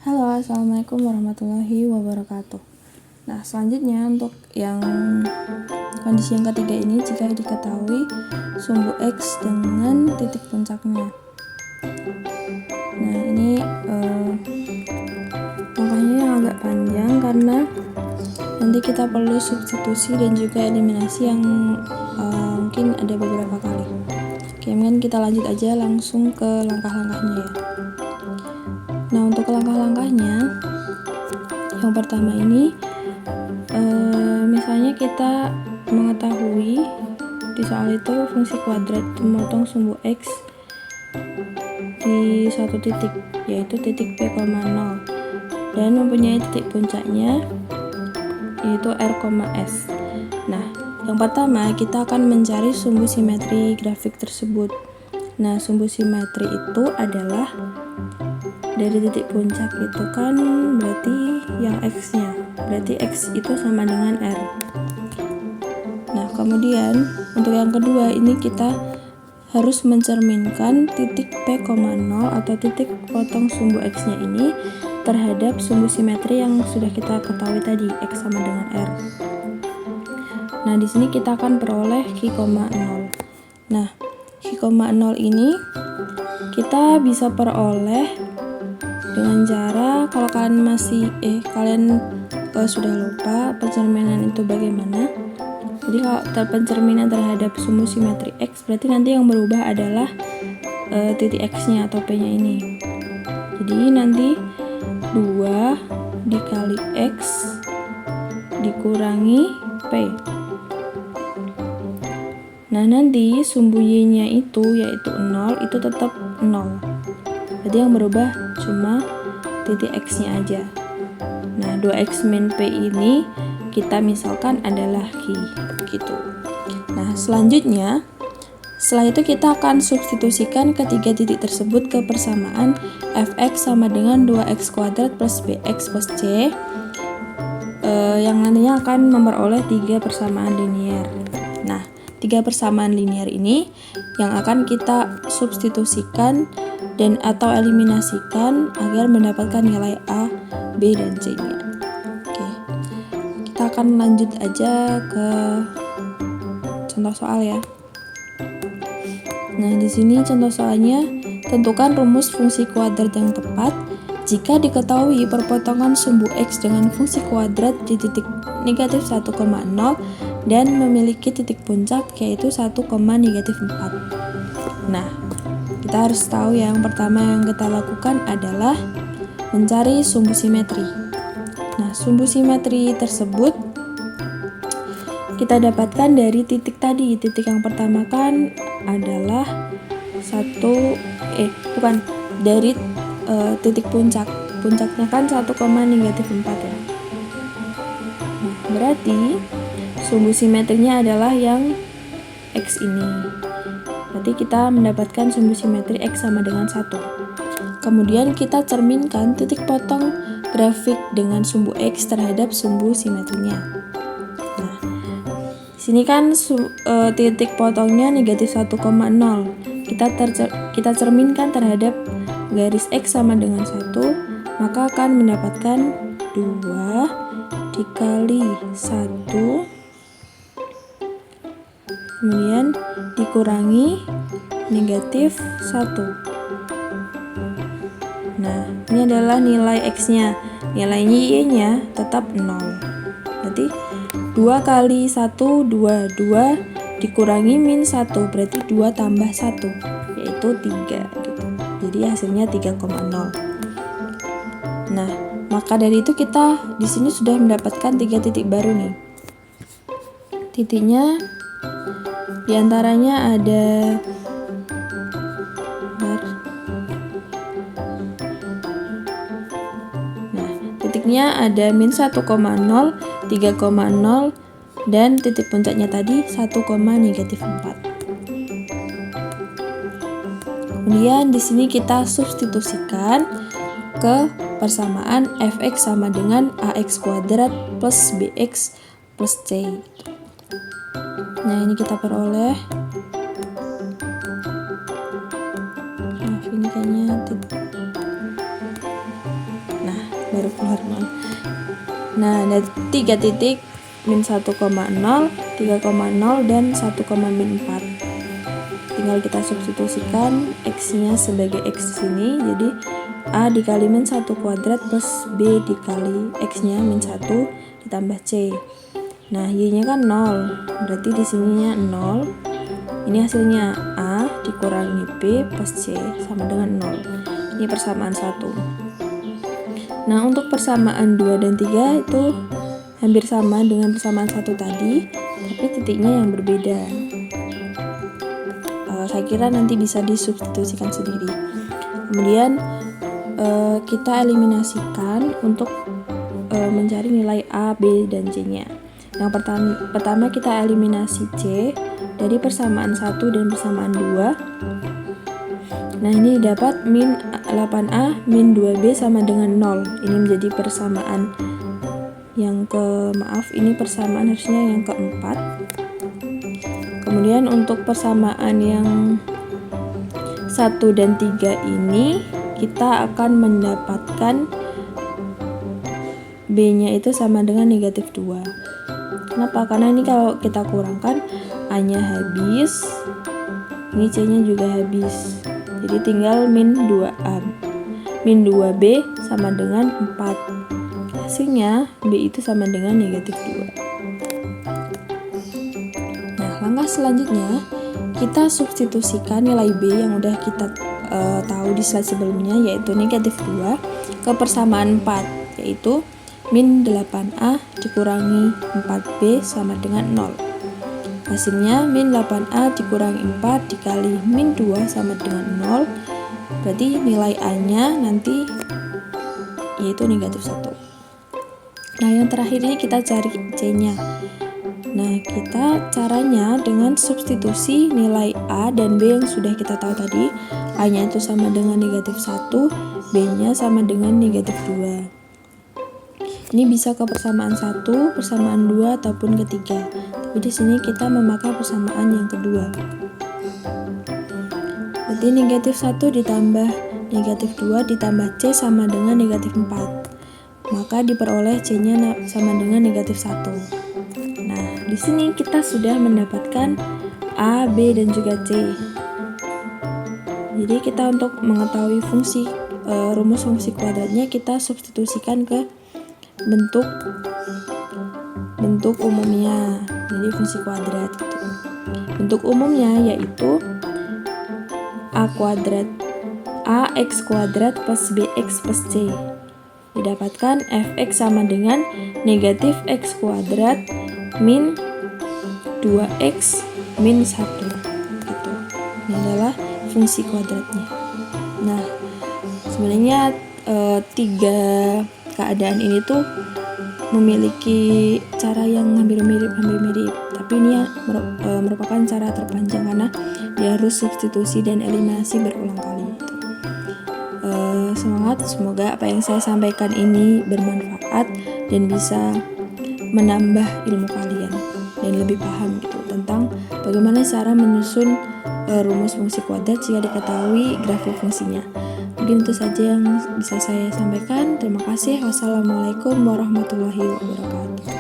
Halo, assalamualaikum warahmatullahi wabarakatuh. Nah, selanjutnya untuk yang kondisi yang ketiga ini, jika diketahui sumbu X dengan titik puncaknya. Nah, ini langkahnya yang agak panjang karena nanti kita perlu substitusi dan juga eliminasi yang mungkin ada beberapa kali. Oke, mungkin kita lanjut aja langsung ke langkah-langkahnya ya. Nah, untuk langkah-langkahnya, yang pertama ini misalnya kita mengetahui di soal itu fungsi kuadrat memotong sumbu X di suatu titik, yaitu titik P,0, dan mempunyai titik puncaknya yaitu R, S. Nah, yang pertama kita akan mencari sumbu simetri grafik tersebut. Nah, sumbu simetri itu adalah dari titik puncak itu kan berarti yang X-nya, berarti X itu sama dengan R. Nah, kemudian untuk yang kedua ini kita harus mencerminkan titik P,0 atau titik potong sumbu X-nya ini terhadap sumbu simetri yang sudah kita ketahui tadi, X sama dengan R. Nah, di sini kita akan peroleh Q,0. Nah, Q,0 ini kita bisa peroleh dengan cara, kalau kalian masih sudah lupa pencerminan itu bagaimana. Jadi kalau pencerminan terhadap sumbu simetri X, berarti nanti yang berubah adalah titik X-nya atau P-nya ini. Jadi nanti 2 dikali X dikurangi P. Nah, nanti sumbu Y-nya itu yaitu 0, itu tetap 0. Jadi yang berubah cuma titik X-nya aja. Nah, 2X min P ini kita misalkan adalah Q, gitu. Nah, selanjutnya setelah itu kita akan substitusikan ketiga titik tersebut ke persamaan fx sama dengan 2x kuadrat plus bx plus c, yang nantinya akan memperoleh 3 persamaan linier. Nah, 3 persamaan linier ini yang akan kita substitusikan dan atau eliminasikan agar mendapatkan nilai A, B, dan C-nya. Oke. Kita akan lanjut aja ke contoh soal ya. Nah, di sini contoh soalnya, tentukan rumus fungsi kuadrat yang tepat jika diketahui perpotongan sumbu X dengan fungsi kuadrat di titik negatif 1,0 dan memiliki titik puncak yaitu 1, negatif 4. Nah, kita harus tahu yang pertama yang kita lakukan adalah mencari sumbu simetri. Nah, sumbu simetri tersebut kita dapatkan dari titik tadi. Titik yang pertama kan adalah dari titik puncak. Puncaknya kan 1, negatif 4 ya. Nah, berarti sumbu simetrinya adalah yang X ini. Berarti kita mendapatkan sumbu simetri X sama dengan 1. Kemudian kita cerminkan titik potong grafik dengan sumbu X terhadap sumbu simetrinya. Nah, di sini kan titik potongnya negatif 1,0. Kita cerminkan terhadap garis X sama dengan 1, maka akan mendapatkan 2 dikali 1 kemudian dikurangi negatif 1. Nah, ini adalah nilai X-nya. Nilainya Y-nya tetap 0. Berarti 2 kali 1, 2 dikurangi min 1, berarti 2 tambah 1, yaitu 3. Gitu. Jadi hasilnya 3,0. Nah, maka dari itu kita di sini sudah mendapatkan 3 titik baru nih. Titiknya diantaranya ada titiknya ada min 1,0, 3,0, dan titik puncaknya tadi 1, negatif 4. Kemudian di sini kita substitusikan ke persamaan fx sama dengan ax kuadrat plus bx plus c. Nah, ini kita peroleh. Maaf, ini kayaknya titik. Nah, baru keluar 0. Nah, ada 3 titik, min 1,0, 3,0, dan 1,-4. Tinggal kita substitusikan X-nya sebagai X di sini, jadi A dikali min 1 kuadrat plus B dikali X-nya min 1 ditambah C. Nah, Y-nya kan 0, berarti di sininya 0. Ini hasilnya A dikurangi B plus C sama dengan 0. Ini persamaan 1. Nah, untuk persamaan 2 dan 3 itu hampir sama dengan persamaan 1 tadi, tapi titiknya yang berbeda. Saya kira nanti bisa disubstitusikan sendiri. Kemudian kita eliminasikan untuk mencari nilai A, B, dan C-nya. Yang pertama kita eliminasi C dari persamaan 1 dan persamaan 2. Nah, ini dapat min 8A min 2B sama dengan 0. Ini menjadi persamaan yang ini persamaan harusnya yang keempat. Kemudian untuk persamaan yang 1 dan 3 ini kita akan mendapatkan B-nya itu sama dengan negatif 2. Kenapa? Karena ini kalau kita kurangkan A-nya habis, ini C-nya juga habis. Jadi tinggal min 2A. Min 2B sama dengan 4. Hasilnya B itu sama dengan negatif 2. Langkah selanjutnya, kita substitusikan nilai B yang udah kita tahu di slide sebelumnya, yaitu negatif 2, ke persamaan 4, yaitu min 8A dikurangi 4B sama dengan 0. Hasilnya min 8A dikurangi 4 dikali min 2 sama dengan 0. Berarti nilai A-nya nanti yaitu negatif 1. Nah, yang terakhir ini kita cari C-nya. Nah, kita caranya dengan substitusi nilai A dan B yang sudah kita tahu tadi. A-nya itu sama dengan negatif 1, B-nya sama dengan negatif 2. Ini bisa ke persamaan 1, persamaan 2, ataupun ketiga. Tapi di sini kita memakai persamaan yang kedua. Berarti negatif 1 ditambah negatif 2 ditambah C sama dengan negatif 4. Maka diperoleh C-nya sama dengan negatif 1. Di sini kita sudah mendapatkan A, B, dan juga C. Jadi kita untuk mengetahui rumus fungsi kuadratnya, kita substitusikan ke bentuk umumnya. Jadi fungsi kuadrat gitu. Bentuk umumnya yaitu ax kuadrat plus bx plus c. Didapatkan fx sama dengan negatif x kuadrat min 2x min 1 gitu. Ini adalah fungsi kuadratnya. Nah, sebenarnya 3 keadaan ini tuh memiliki cara yang hampir mirip, tapi ini merupakan cara terpanjang karena dia harus substitusi dan eliminasi berulang kali gitu. Semangat, semoga apa yang saya sampaikan ini bermanfaat dan bisa menambah ilmu kalian dan lebih paham gitu tentang bagaimana cara menyusun rumus fungsi kuadrat jika diketahui grafik fungsinya. Mungkin itu saja yang bisa saya sampaikan. Terima kasih. Wassalamualaikum warahmatullahi wabarakatuh.